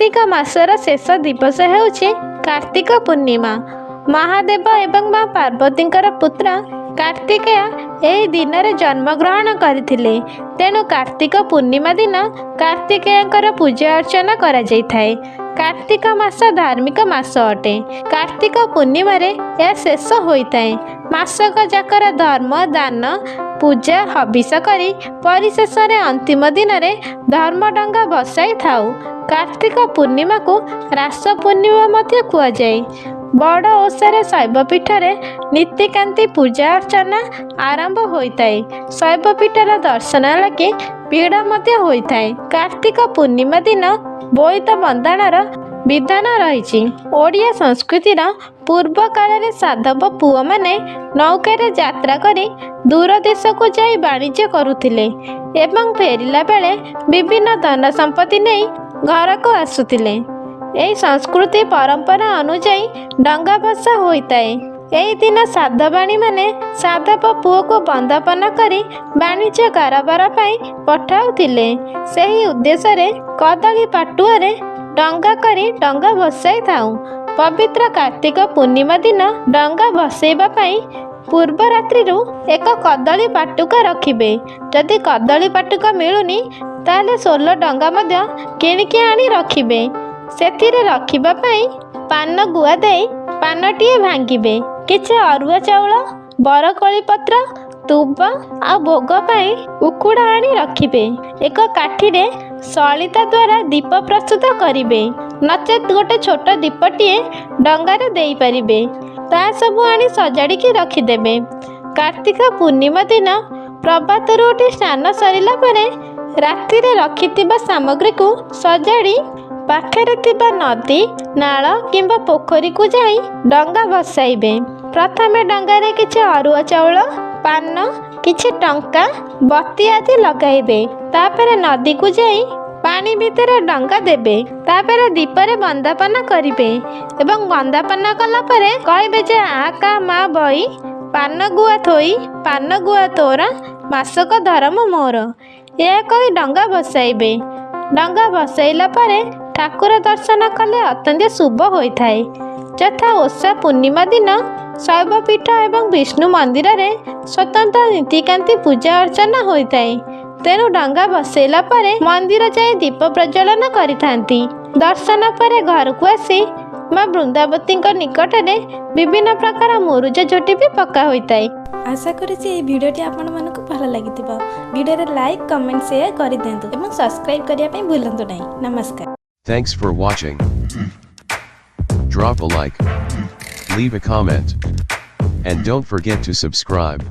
कार्तिक मासर शेष दिवस हेउछि कार्तिक पूर्णिमा। महादेव एवं माँ पार्वती पुत्र कार्तिकेय एही दिन में जन्मग्रहण करथिले। तेणु कार्तिक पूर्णिमा दिन कार्तिकेयंकर पूजा अर्चना करा जायथाय। कार्तिक मास धार्मिक मास अटे। कार्तिक पूर्णिमा यह शेष होइताय। मासक जाकर धर्म दान पूजा हबिष करी परिशेष अंतिम दिन में धर्म डंगा भसाई थाउ। कार्तिक पूर्णिमा को रास पूर्णिमा मध्य कुआଯାଏ। बड़ ओषारे शैवपीठरे नीतिकांति पूजा अर्चना आरंभ होइताए। शैवपीठर दर्शन लगे भीड़ मध्य होइताए। कार्तिक पूर्णिमा दिन बोईत बंदाणर विधान रही। ओडिया संस्कृतिर पूर्व काल साधव पुओ माने नौकारे यात्रा करी दूर देश को जाई वाणिज्य करुथिले एवं फेरिला बेले विभिन्न धन संपत्ति नहीं घर को आसुथिले। एही संस्कृति परंपरा अनुजाई डंगा भसा होइताए। एही दिन साधवाणी माने साधव पुओ को बंदापना करी वाणिज्य कारोबार पाई पठाउथिले। सेही उद्देश्य रे कदली पाटुआरे डंगा करी डंगा भसाई थाउ। पवित्र कार्तिक पूर्णिमा दिन डंगा भसेइबा पाई पूर्व रात्रि एक कदली पाटुका रखिबे। जदि कदली पाटुका मिलुनी ताले 16 डंगा मध्य किणिकी आनी रखिबे। सेथिरे रखिबा पाई पान गुआ देई पानटिए भांगिबे। किछि अरुआ चाउଳ बरकोली पत्र तुब आ भोग पाई उकुड़ा आनी रखिबे। एक काठीरे सलिता द्वारा दीप प्रस्तुत करिबे। नचेत गोटे छोट दीपटिए डंगारे देई परिबे। ता सबु आनी सजाड़िकी रखिदेबे। कार्तिक पूर्णिमा दिन प्रभातरू उठी स्नान सरिला परे रातिरे रखिथिबा सामग्री को सजाड़ी पाखरे थिबा नदी नाल किंबा पोखरी को जाई डंगा भसाइबे। प्रथमे डंगारे किछि अरुआ चाउଳ पान किछि टंका बत्ती आदि लगाइबे। तापरे नदी को जाई पानी भितर डंगा देबे। तापरे दीपरे बंदापना करिबे एवं बंदापना कला परे कहबे जे आ का मा बई पान गुआ थोई पान गुआ तोरा मासक धर्म मोर। यह कही डंगा भसाइबे। डंगा भसाइला परे ठाकुर दर्शन कले अत्यंत शुभ होइथाए। यथा ओषा पूर्णिमा दिन शैवपीठ एवं विष्णु मंदिर रे स्वतंत्र नीतिकांति पूजा अर्चना होइथाए। तेणु डंगा भसाइला परे मंदिर जाई दीप प्रज्वलन करिथांती। दर्शन परे घर को आसी माँ वृंदावती निकट में विभिन्न प्रकार मुरुज झोटी भी पका होइथाए। आशा करी भिडियोटी आपण मानक भल लगिथिबो। भिडियो लाइक कमेंट शेयर करि देंतु एवं सब्सक्राइब करिया पे भूलंतु नहीं। नमस्कार। Thanks for watching. Drop a like, leave a comment, and don't forget to subscribe.